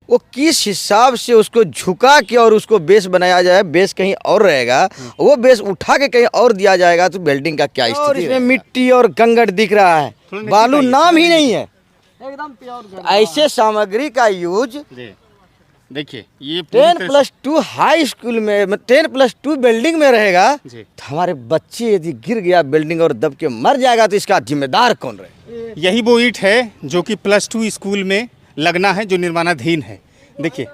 वो किस हिसाब से उसको झुका के और उसको बेस बनाया जाए, बेस कहीं और रहेगा, वो बेस उठा के कहीं और दिया जाएगा तो बिल्डिंग का क्या स्थिति है। इसमें मिट्टी और गंगट दिख रहा है, बालू नाम ही नहीं है, एकदम प्योर। ऐसे सामग्री का यूज देखिए ये 10+2 हाई स्कूल में 10+2 बिल्डिंग में रहेगा तो हमारे बच्चे यदि गिर गया बिल्डिंग और दब के मर जाएगा तो इसका जिम्मेदार कौन रहे। यही वो ईंट है जो कि +2 स्कूल में लगना है, जो निर्माणाधीन है। देखिए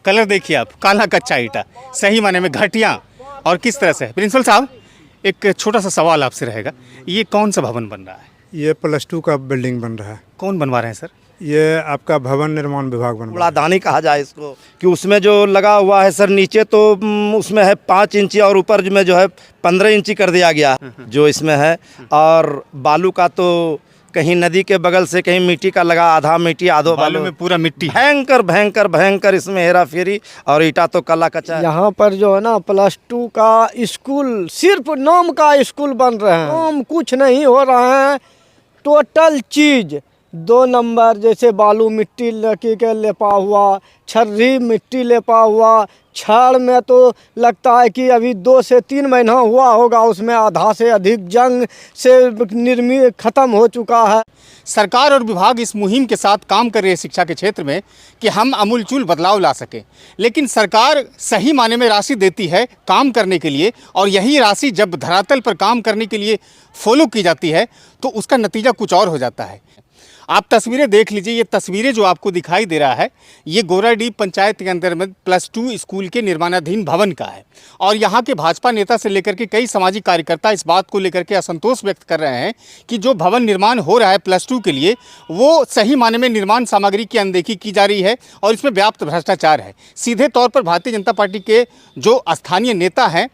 कलर देखिए आप, काला कच्चा ईंटा, सही माने में घटिया। और किस तरह से प्रिंसिपल साहब, एक छोटा सा सवाल आपसे रहेगा, ये कौन सा भवन बन रहा है? ये +2 का बिल्डिंग बन रहा है। कौन बनवा रहे हैं सर? ये आपका भवन निर्माण विभाग बन रहा है। कूड़ादानी कहा जाए इसको, कि उसमें जो लगा हुआ है सर नीचे तो उसमें है 5 इंची और ऊपर में जो है 15 इंची कर दिया गया जो इसमें है। और बालू का तो कहीं नदी के बगल से कहीं मिट्टी का लगा, आधा मिट्टी आधो बालू में पूरा मिट्टी। भयंकर भयंकर भयंकर इसमें हेरा फेरी, और ईटा तो काला कच्चा। यहाँ पर जो है ना +2 का स्कूल, सिर्फ नाम का स्कूल बन रहे हैं, नाम कुछ नहीं हो रहा है। टोटल चीज 2 नंबर, जैसे बालू मिट्टी लकी के लेपा हुआ, छर्री मिट्टी लेपा हुआ, छड़ में तो लगता है कि अभी 2 से 3 महीना हुआ होगा, उसमें आधा से अधिक जंग से निर्मित खत्म हो चुका है। सरकार और विभाग इस मुहिम के साथ काम कर रही है शिक्षा के क्षेत्र में कि हम अमूलचूल बदलाव ला सकें, लेकिन सरकार सही माने में राशि देती है काम करने के लिए, और यही राशि जब धरातल पर काम करने के लिए फॉलो की जाती है तो उसका नतीजा कुछ और हो जाता है। आप तस्वीरें देख लीजिए, ये तस्वीरें जो आपको दिखाई दे रहा है ये गोराडीह पंचायत के अंदर में +2 स्कूल के निर्माणाधीन भवन का है। और यहाँ के भाजपा नेता से लेकर के कई सामाजिक कार्यकर्ता इस बात को लेकर के असंतोष व्यक्त कर रहे हैं कि जो भवन निर्माण हो रहा है +2 के लिए, वो सही माने में निर्माण सामग्री की अनदेखी की जा रही है और इसमें व्याप्त भ्रष्टाचार है। सीधे तौर पर भारतीय जनता पार्टी के जो स्थानीय नेता हैं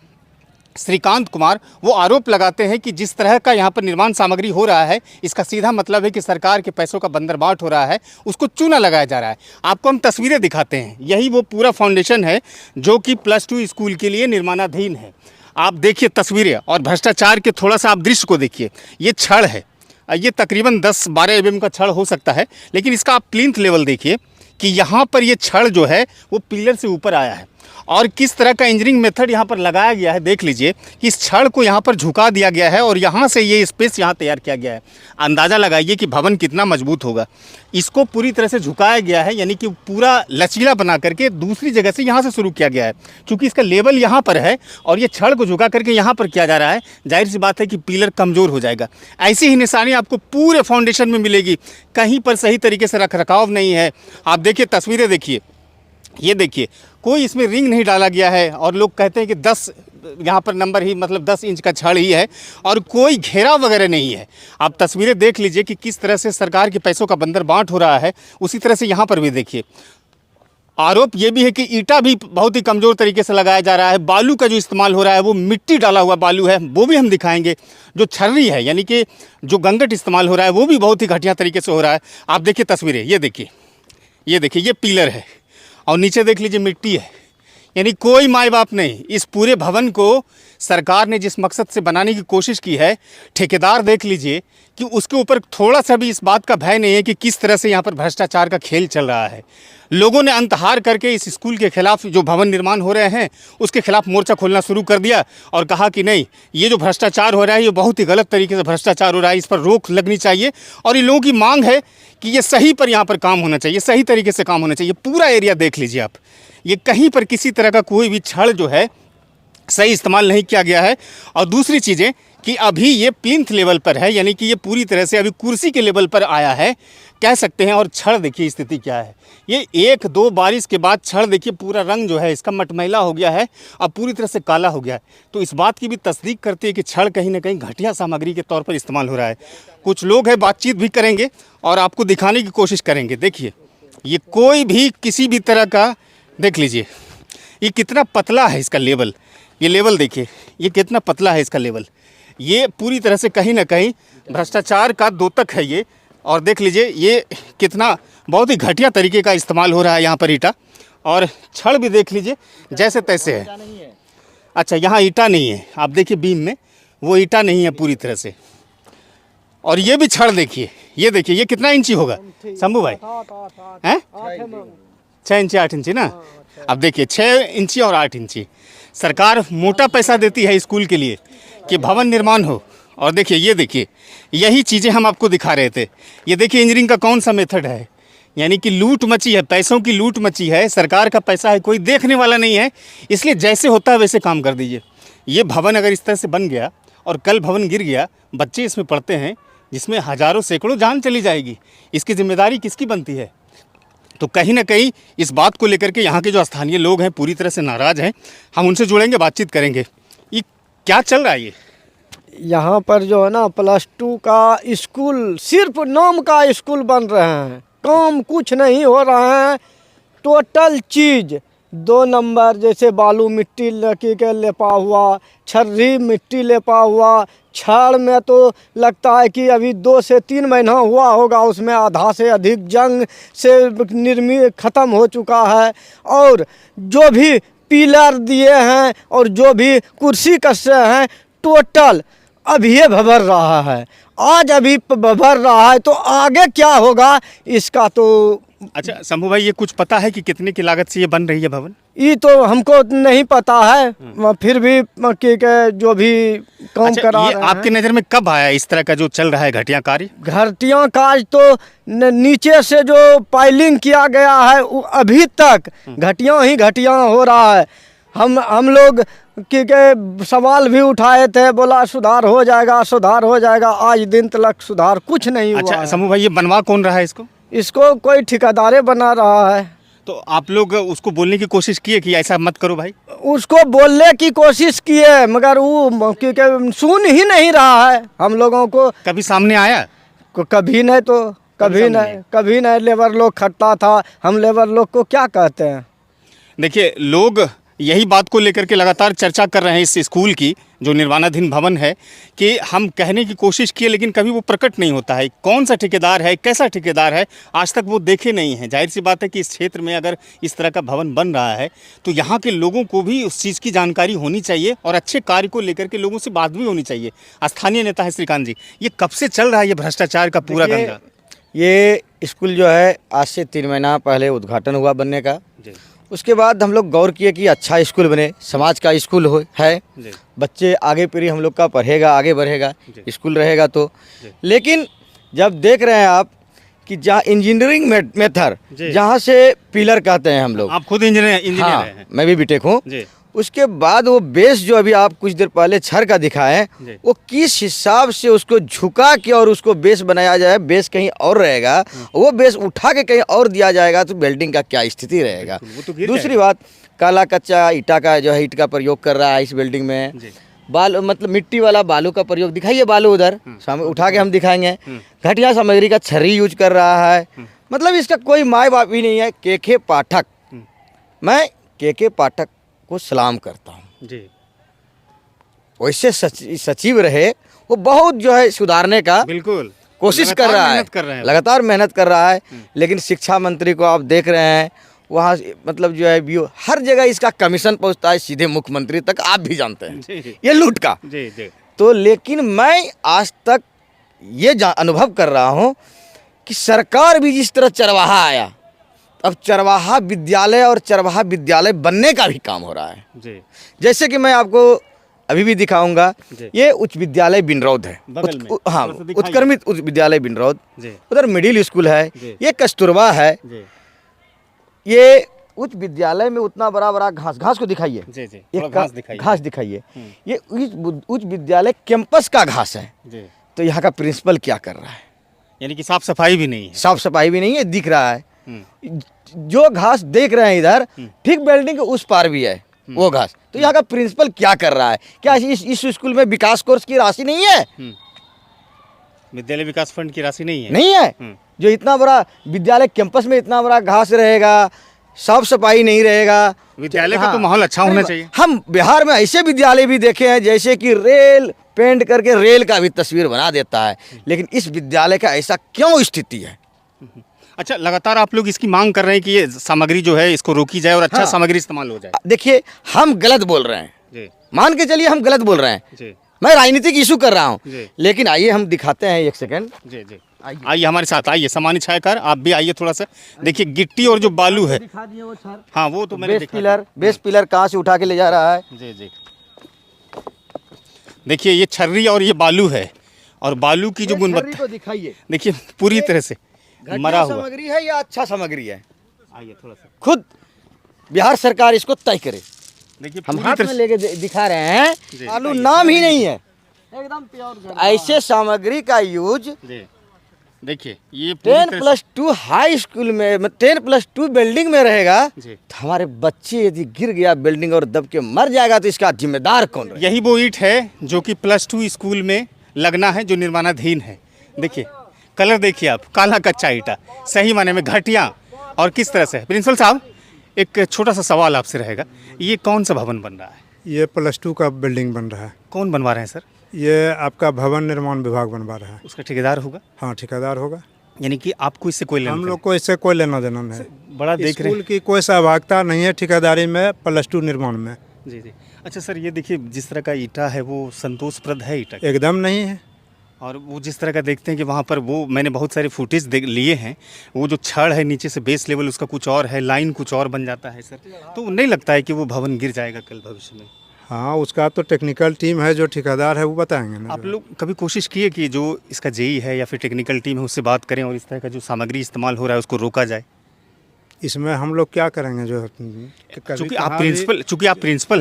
श्रीकांत कुमार, वो आरोप लगाते हैं कि जिस तरह का यहाँ पर निर्माण सामग्री हो रहा है, इसका सीधा मतलब है कि सरकार के पैसों का बंदरबाट हो रहा है, उसको चूना लगाया जा रहा है। आपको हम तस्वीरें दिखाते हैं, यही वो पूरा फाउंडेशन है जो कि +2 स्कूल के लिए निर्माणाधीन है। आप देखिए तस्वीरें, और भ्रष्टाचार के थोड़ा सा आप दृश्य को देखिए। ये छड़ है, ये तकरीबन 10-12 mm का छड़ हो सकता है, लेकिन इसका आप प्लिंथ लेवल देखिए कि यहाँ पर ये छड़ जो है वो पिलर से ऊपर आया है, और किस तरह का इंजीनियरिंग मेथड यहाँ पर लगाया गया है। देख लीजिए कि इस छड़ को यहाँ पर झुका दिया गया है और यहाँ से ये स्पेस यहाँ तैयार किया गया है। अंदाज़ा लगाइए कि भवन कितना मजबूत होगा। इसको पूरी तरह से झुकाया गया है, यानी कि पूरा लचीला बना करके दूसरी जगह से यहाँ से शुरू किया गया है। क्योंकि इसका लेवल यहाँ पर है और ये छड़ को झुका करके यहाँ पर किया जा रहा है, जाहिर सी बात है कि पिलर कमज़ोर हो जाएगा। ऐसी ही निशानी आपको पूरे फाउंडेशन में मिलेगी, कहीं पर सही तरीके से रखरखाव नहीं है। आप देखिए तस्वीरें देखिए, ये देखिए कोई इसमें रिंग नहीं डाला गया है, और लोग कहते हैं कि 10 यहाँ पर नंबर ही मतलब 10 इंच का छड़ ही है, और कोई घेराव वगैरह नहीं है। आप तस्वीरें देख लीजिए कि किस तरह से सरकार के पैसों का बंदरबाट हो रहा है। उसी तरह से यहाँ पर भी देखिए, आरोप ये भी है कि ईटा भी बहुत ही कमज़ोर तरीके से लगाया जा रहा है। बालू का जो इस्तेमाल हो रहा है वो मिट्टी डाला हुआ बालू है, वो भी हम दिखाएंगे। जो छर्री है यानी कि जो गंगट इस्तेमाल हो रहा है वो भी बहुत ही घटिया तरीके से हो रहा है। आप देखिए तस्वीरें, ये देखिए, ये देखिए, ये पिलर है और नीचे देख लीजिए मिट्टी है, यानी कोई माई बाप नहीं। इस पूरे भवन को सरकार ने जिस मकसद से बनाने की कोशिश की है, ठेकेदार देख लीजिए कि उसके ऊपर थोड़ा सा भी इस बात का भय नहीं है कि किस तरह से यहाँ पर भ्रष्टाचार का खेल चल रहा है। लोगों ने अंतहार करके इस स्कूल के खिलाफ, जो भवन निर्माण हो रहे हैं उसके खिलाफ मोर्चा खोलना शुरू कर दिया और कहा कि नहीं, ये जो भ्रष्टाचार हो रहा है ये बहुत ही गलत तरीके से भ्रष्टाचार हो रहा है, इस पर रोक लगनी चाहिए। और इन लोगों की मांग है कि ये सही पर यहाँ पर काम होना चाहिए, सही तरीके से काम होना चाहिए। पूरा एरिया देख लीजिए आप, ये कहीं पर किसी तरह का कोई भी छड़ जो है सही इस्तेमाल नहीं किया गया है। और दूसरी चीज़ें कि अभी ये प्लिंथ लेवल पर है, यानी कि ये पूरी तरह से अभी कुर्सी के लेवल पर आया है कह सकते हैं। और छड़ देखिए स्थिति क्या है, ये 1-2 बारिश के बाद छड़ देखिए पूरा रंग जो है इसका मटमैला हो गया है, अब पूरी तरह से काला हो गया है। तो इस बात की भी तस्दीक करती है कि छड़ कहीं ना कहीं घटिया सामग्री के तौर पर इस्तेमाल हो रहा है। कुछ लोग हैं, बातचीत भी करेंगे और आपको दिखाने की कोशिश करेंगे। देखिए ये कोई भी किसी भी तरह का, देख लीजिए ये कितना पतला है इसका लेवल, ये लेवल देखिए ये कितना पतला है इसका लेवल। ये पूरी तरह से कहीं ना कहीं भ्रष्टाचार का द्योतक है ये। और देख लीजिए ये कितना बहुत ही घटिया तरीके का इस्तेमाल हो रहा है यहाँ पर ईटा, और छड़ भी देख लीजिए जैसे तैसे है। अच्छा यहाँ ईटा नहीं है, आप देखिए बीम में वो ईटा नहीं है पूरी तरह से। और ये भी छड़ देखिए, ये देखिए ये कितना इंची होगा शंभू भाई हैं? 6 इंची 8 इंची ना। अब देखिए 6 इंची और 8 इंची सरकार मोटा पैसा देती है स्कूल के लिए कि भवन निर्माण हो। और देखिए ये देखिए यही चीज़ें हम आपको दिखा रहे थे। ये देखिए इंजीनियरिंग का कौन सा मेथड है, यानी कि लूट मची है, पैसों की लूट मची है। सरकार का पैसा है, कोई देखने वाला नहीं है, इसलिए जैसे होता है वैसे काम कर दीजिए। ये भवन अगर इस तरह से बन गया और कल भवन गिर गया, बच्चे इसमें पढ़ते हैं जिसमें हज़ारों सैकड़ों जान चली जाएगी, इसकी जिम्मेदारी किसकी बनती है? तो कहीं ना कहीं इस बात को लेकर के यहाँ के जो स्थानीय लोग हैं पूरी तरह से नाराज़ हैं। हम उनसे जुड़ेंगे, बातचीत करेंगे। ये क्या चल रहा है? ये यहाँ पर जो है ना +2 का स्कूल, सिर्फ नाम का स्कूल बन रहे हैं, काम कुछ नहीं हो रहा है। टोटल चीज़ 2 नंबर, जैसे बालू मिट्टी लकी के लेपा हुआ, छर्री मिट्टी लेपा हुआ, छड़ में तो लगता है कि अभी 2 से 3 महीना हुआ होगा, उसमें आधा से अधिक जंग से निर्मित ख़त्म हो चुका है। और जो भी पिलर दिए हैं और जो भी कुर्सी कसे हैं, टोटल अभी ये भभर रहा है। आज अभी भभर रहा है तो आगे क्या होगा इसका तो। अच्छा शंभू भाई, ये कुछ पता है कि कितने की लागत से ये बन रही है भवन? ये तो हमको नहीं पता है, फिर भी कि जो भी काम अच्छा, करा ये रहे हैं। आपकी नज़र में कब आया इस तरह का जो चल रहा है घटिया कार्य? घटिया कार्य तो नीचे से जो पाइलिंग किया गया है अभी तक घटिया ही घटिया हो रहा है। हम लोग के सवाल भी उठाए थे, बोला सुधार हो जाएगा, सुधार हो जाएगा। आज दिन तक सुधार कुछ नहीं हुआ। अच्छा शंभू भाई, ये बनवा कौन रहा है इसको? इसको कोई ठेकेदारे बना रहा है। तो आप लोग उसको बोलने की कोशिश किए कि ऐसा मत करो भाई? उसको बोलने की कोशिश किए मगर वो सुन ही नहीं रहा है हम लोगों को। कभी सामने आया? कभी नहीं, तो कभी नहीं। लेबर लोग खटता था, हम लेबर लोग को क्या कहते हैं? देखिए लोग यही बात को लेकर के लगातार चर्चा कर रहे हैं इस स्कूल की, जो निर्माणाधीन भवन है, कि हम कहने की कोशिश किए लेकिन कभी वो प्रकट नहीं होता है। कौन सा ठेकेदार है, कैसा ठेकेदार है, आज तक वो देखे नहीं हैं। जाहिर सी बात है कि इस क्षेत्र में अगर इस तरह का भवन बन रहा है तो यहाँ के लोगों को भी उस चीज़ की जानकारी होनी चाहिए और अच्छे कार्य को लेकर के लोगों से बात भी होनी चाहिए। स्थानीय नेता है श्रीकांत जी, ये कब से चल रहा है ये भ्रष्टाचार का पूरा गंगा? ये स्कूल जो है आज से 3 महीना पहले उद्घाटन हुआ बनने का। उसके बाद हम लोग गौर किए कि अच्छा स्कूल बने, समाज का स्कूल हो है, बच्चे आगे पीढ़ी हम लोग का पढ़ेगा, आगे बढ़ेगा, स्कूल रहेगा तो। लेकिन जब देख रहे हैं आप कि जहाँ इंजीनियरिंग मेथड, जहाँ से पिलर कहते हैं हम लोग, आप खुद इंजीनियर हाँ, हैं? मैं भी बीटेक हूँ। उसके बाद वो बेस जो अभी आप कुछ देर पहले छड़ का दिखाए, वो किस हिसाब से उसको झुका के और उसको बेस बनाया जाए, बेस कहीं और रहेगा, वो बेस उठा के कहीं और दिया जाएगा तो बिल्डिंग का क्या स्थिति रहेगा। दूसरी बात, काला कच्चा ईटा का जो है, ईट का प्रयोग कर रहा है इस बिल्डिंग में। बालू मतलब मिट्टी वाला बालू का प्रयोग, दिखाइए बालू उधर उठा के हम दिखाएंगे। घटिया सामग्री का छर्री यूज कर रहा है। मतलब इसका कोई माय बाप ही नहीं है। के पाठक, मैं के पाठक को सलाम करता हूँ जी। वैसे सचिव रहे, वो बहुत जो है सुधारने का बिल्कुल कोशिश कर रहा है, लगातार मेहनत कर रहा है। लेकिन शिक्षा मंत्री को आप देख रहे हैं, वहाँ मतलब जो है हर जगह इसका कमीशन पहुँचता है सीधे मुख्यमंत्री तक, आप भी जानते हैं ये लूट का जी। तो लेकिन मैं आज तक ये अनुभव कर रहा हूँ कि सरकार भी जिस तरह चरवाहा आया, अब चरवाहा विद्यालय और चरवाहा विद्यालय बनने का भी काम हो रहा है जी। जैसे कि मैं आपको अभी भी दिखाऊंगा, ये उच्च विद्यालय बिनरौद है, हाँ उत्क्रमित उच्च विद्यालय बिनरौद, उधर मिडिल स्कूल है, ये कस्तूरबा है। ये उच्च विद्यालय में उतना बड़ा बड़ा घास को दिखाइए, घास दिखाइए, ये उच्च विद्यालय कैंपस का घास है। तो यहाँ का प्रिंसिपल क्या कर रहा है? यानी कि साफ सफाई भी नहीं है, साफ सफाई भी नहीं है, दिख रहा है। जो घास देख रहे हैं इधर, ठीक बिल्डिंग के उस पार भी है वो घास। तो यहाँ का प्रिंसिपल क्या कर रहा है? क्या इस स्कूल में विकास कोर्स की राशि नहीं है? विद्यालय विकास फंड की राशि नहीं है? नहीं है। जो इतना बड़ा विद्यालय कैंपस में इतना बड़ा घास रहेगा, साफ सफाई नहीं रहेगा, विद्यालय का तो माहौल अच्छा होना चाहिए। हम बिहार में ऐसे विद्यालय भी देखे हैं जैसे कि रेल पेंट करके रेल का भी तस्वीर बना देता है, लेकिन इस विद्यालय का ऐसा क्यों स्थिति है? अच्छा, लगातार आप लोग इसकी मांग कर रहे हैं कि ये सामग्री जो है इसको रोकी जाए और अच्छा सामग्री इस्तेमाल हो जाए। देखिए, हम गलत बोल रहे हैं जी। मान के चलिए हम गलत बोल रहे हैं जी। मैं राजनीतिक इशू कर रहा हूँ, लेकिन आइए हम दिखाते हैं एक सेकंड जी। आइए हमारे साथ, आइए सामान्य छायाकार, आप भी आइए थोड़ा सा। देखिए गिट्टी और जो बालू है, दिखा दिए वो सर। हाँ वो तो मैंने देखा। बेस पिलर कहाँ से उठा के ले जा रहा है। जी जी, देखिए ये छर्री और ये बालू है, और बालू की जो गुणवत्ता को दिखाइए, देखिए पूरी तरह से मरा हुआ। सामग्री है या अच्छा सामग्री है, आइए थोड़ा सा, खुद बिहार सरकार इसको तय करे। देखिए हम पूरी हाथ तरह में से लेके दिखा रहे हैं, जी। बालू नाम ही नहीं है, एकदम प्योर। ऐसे सामग्री का यूज जी, देखिए ये पूरी 10 तरह प्लस 2 हाई स्कूल में 10 प्लस 2 बिल्डिंग में रहेगा जी। तो हमारे बच्चे यदि गिर गया बिल्डिंग और दब के मर जाएगा तो इसका जिम्मेदार कौन रहेगा? यही वो ईंट है जो कि +2 स्कूल में लगना है, जो निर्माणाधीन है। देखिए कलर देखिए आप, काला कच्चा ईंटा, सही माने में घटिया। और किस तरह से, प्रिंसिपल साहब एक छोटा सा सवाल आपसे रहेगा, ये कौन सा भवन बन रहा है? ये +2 का बिल्डिंग बन रहा है। कौन बनवा रहे हैं सर? ये आपका भवन निर्माण विभाग बनवा रहा है। उसका ठेकेदार होगा, हाँ ठेकेदार होगा। यानी कि आपको इससे कोई लेना हम देना लोग को इससे कोई लेना देना नहीं। बड़ा देख रहे स्कूल की कोई सहभागिता नहीं है ठेकेदारी में +2 निर्माण में, हैं। जी जी, अच्छा सर ये देखिए जिस तरह का ईंटा है वो संतोषप्रद है ईंटा, एकदम नहीं है। और वो जिस तरह का देखते हैं कि वहाँ पर वो मैंने बहुत सारे फुटेज देख लिए हैं, वो जो छड़ है नीचे से बेस लेवल उसका कुछ और है, लाइन कुछ और बन जाता है सर, तो नहीं लगता है कि वो भवन गिर जाएगा कल भविष्य में? हाँ उसका तो टेक्निकल टीम है, जो ठेकेदार है वो बताएंगे ना। आप लोग कभी कोशिश किए कि जो इसका जेई है या फिर टेक्निकल टीम है उससे बात करें और इस तरह का जो सामग्री इस्तेमाल हो रहा है उसको रोका जाए? इसमें हम लोग क्या करेंगे, जो चूंकि आप प्रिंसिपल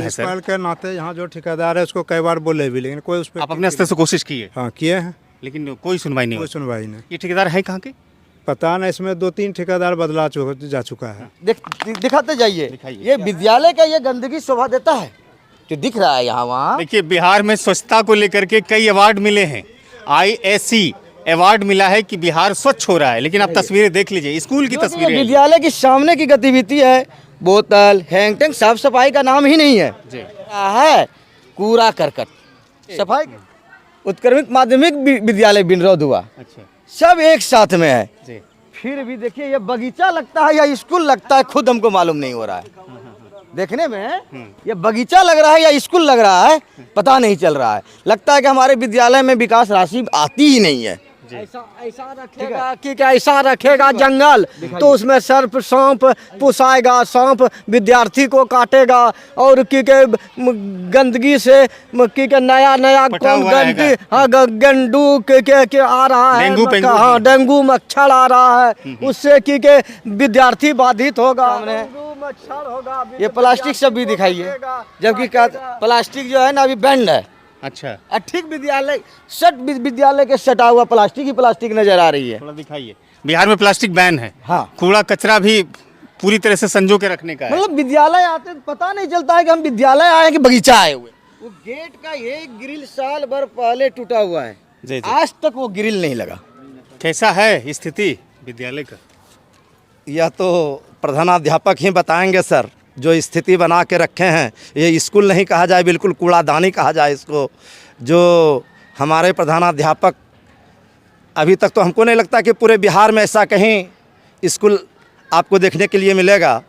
हैं सर, प्रिंसिपल के नाते यहाँ जो ठेकेदार है उसको कई बार बोले भी, लेकिन कोई उस पर आप अपने स्तर से कोशिश किए हाँ किए हैं, लेकिन कोई सुनवाई नहीं कोई हुई। सुनवाई नहीं। ये ठेकेदार है कहाँ के? पता नहीं, इसमें 2-3 ठेकेदार बदला जा चुका है। दिखाते जाइए, दिखाइए। ये विद्यालय का ये गंदगी शोभा देता है जो दिख रहा है यहाँ वहाँ। देखिए बिहार में स्वच्छता को लेकर के कई अवार्ड मिले हैं, ISC अवार्ड मिला है कि बिहार स्वच्छ हो रहा है, लेकिन आप तस्वीरें देख लीजिए, स्कूल की तस्वीरें हैं। विद्यालय के सामने की गतिविधि है, बोतल हैंग टैंग, साफ सफाई का नाम ही नहीं है। जी। है कूड़ा करकट सफाई। उत्क्रमित माध्यमिक विद्यालय बिनरौद हुआ, अच्छा सब एक साथ में है। जी, फिर भी देखिए ये बगीचा लगता है या स्कूल लगता है, खुद हमको मालूम नहीं हो रहा है। देखने में ये बगीचा लग रहा है या स्कूल लग रहा है, पता नहीं चल रहा है। लगता है कि हमारे विद्यालय में विकास राशि आती ही नहीं है। ऐसा रखेगा कि क्या, ऐसा रखेगा जंगल तो उसमें सर्प सांप पुसाएगा, सांप विद्यार्थी को काटेगा, और की के गंदगी से की के नया पटा कौन हुआ गंदगी, रहेगा। हाँ गेंडू के आ रहा है, डेंगू, पेंगू। हाँ डेंगू मच्छर आ रहा है, उससे की के विद्यार्थी बाधित होगा, डेंगू मच्छर होगा। ये प्लास्टिक सब भी दिखाइए, जबकि प्लास्टिक जो है ना अभी बैंड है। अच्छा ठीक विद्यालय विद्यालय के सटा हुआ प्लास्टिक ही प्लास्टिक नजर आ रही है। थोड़ा दिखाइए, बिहार में प्लास्टिक बैन है, हाँ। कूड़ा कचरा भी पूरी तरह से संजो के रखने का है। मतलब विद्यालय आते तो पता नहीं चलता है कि हम विद्यालय आए कि बगीचा आए हुए। वो गेट का एक ग्रिल साल भर पहले टूटा हुआ है, जी जी। आज तक वो ग्रिल नहीं लगा। कैसा है स्थिति विद्यालय का? यह तो प्रधानाध्यापक ही बताएंगे सर, जो स्थिति बना के रखे हैं। ये स्कूल नहीं कहा जाए, बिल्कुल कूड़ादानी कहा जाए इसको। जो हमारे प्रधानाध्यापक, अभी तक तो हमको नहीं लगता कि पूरे बिहार में ऐसा कहीं स्कूल आपको देखने के लिए मिलेगा।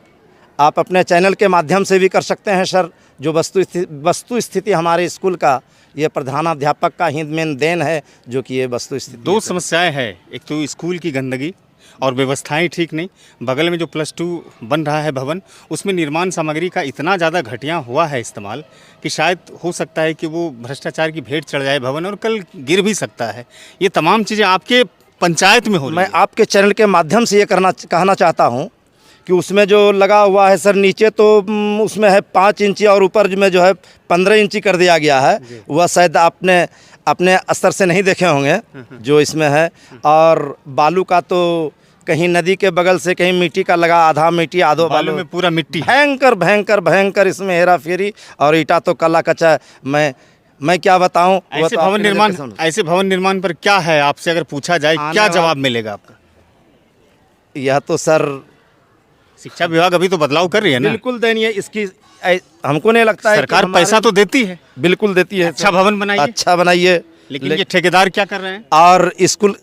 आप अपने चैनल के माध्यम से भी कर सकते हैं सर। जो वस्तु स्थिति हमारे स्कूल का, ये प्रधानाध्यापक का ही मेन देन है, जो कि ये वस्तु स्थिति। दो समस्याएं हैं, एक तो स्कूल की गंदगी और व्यवस्थाएं ठीक नहीं। बगल में जो +2 बन रहा है भवन, उसमें निर्माण सामग्री का इतना ज़्यादा घटिया हुआ है इस्तेमाल कि शायद हो सकता है कि वो भ्रष्टाचार की भेंट चढ़ जाए भवन, और कल गिर भी सकता है। ये तमाम चीज़ें आपके पंचायत में हो रही मैं हैं। आपके चैनल के माध्यम से ये कहना चाहता हूँ कि उसमें जो लगा हुआ है सर, नीचे तो उसमें है 5 इंची और ऊपर में जो है 15 इंची कर दिया गया है। वह शायद आपने अपने स्तर से नहीं देखे होंगे जो इसमें है। और बालू का तो कहीं नदी के बगल से कहीं मिट्टी का लगा, आधा मिट्टी आधो बालू में पूरा मिट्टी। भयंकर इसमें हेरा फेरी, और ईटा तो कला कच्चा। मैं क्या बताऊं। ऐसे भवन निर्माण पर क्या है, आपसे अगर पूछा जाए क्या जवाब मिलेगा आपका? यह तो सर शिक्षा विभाग अभी तो बदलाव कर रही है ना। बिल्कुल देनी है इसकी। हमको नहीं लगता है सरकार पैसा तो देती है, बिल्कुल देती है। अच्छा भवन बनाइए, अच्छा बनाइए, लेकिन ये ठेकेदार क्या कर रहे हैं? और स्कूल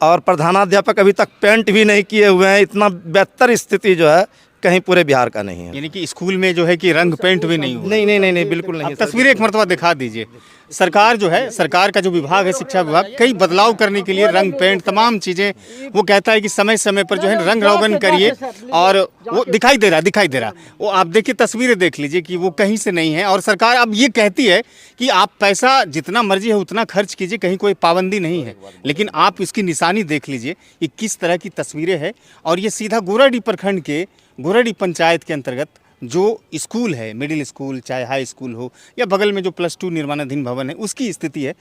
और प्रधानाध्यापक अभी तक पेंट भी नहीं किए हुए हैं। इतना बेहतर स्थिति जो है कहीं पूरे बिहार का नहीं है। यानी कि स्कूल में जो है कि रंग पेंट भी नहीं हुआ। नहीं नहीं नहीं नहीं बिल्कुल नहीं आप सर। तस्वीरें एक मरतबा दिखा दीजिए। सरकार जो है, सरकार का जो विभाग है शिक्षा विभाग, कई बदलाव करने के लिए रंग पेंट तमाम चीज़ें वो कहता है कि समय समय पर जो है रंग रोगन करिए, और वो दिखाई दे रहा। वो आप देखिए, तस्वीरें देख लीजिए कि वो कहीं से नहीं है। और सरकार अब ये कहती है कि आप पैसा जितना मर्जी है उतना खर्च कीजिए, कहीं कोई पाबंदी नहीं है। लेकिन आप इसकी निशानी देख लीजिए ये किस तरह की तस्वीरें हैं। और ये सीधा गोराडीह प्रखंड के गोराडीह पंचायत के अंतर्गत जो स्कूल है, मिडिल स्कूल चाहे हाई स्कूल हो, या बगल में जो +2 निर्माणाधीन भवन है, उसकी स्थिति है।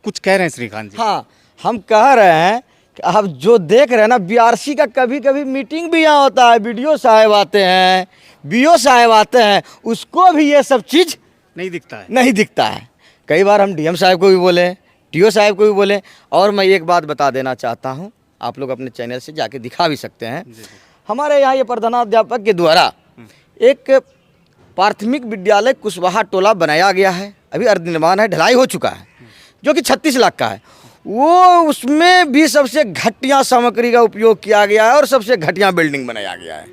कुछ कह रहे हैं श्रीकांत जी? हाँ, हम कह रहे हैं कि आप जो देख रहे हैं ना, बीआरसी का कभी कभी मीटिंग भी यहाँ होता है, BDO साहब आते हैं, BO साहब आते हैं, उसको भी ये सब चीज़ नहीं दिखता है। कई बार हम DM साहब को भी बोले, TO साहब को भी बोले। और मैं एक बात बता देना चाहता हूँ, आप लोग अपने चैनल से जाके दिखा भी सकते हैं। हमारे यहाँ ये प्रधानाध्यापक के द्वारा एक प्राथमिक विद्यालय कुशवाहा टोला बनाया गया है, अभी अर्ध निर्माण है, ढलाई हो चुका है, जो कि 36 लाख का है। वो उसमें भी सबसे घटिया सामग्री का उपयोग किया गया है और सबसे घटिया बिल्डिंग बनाया गया है।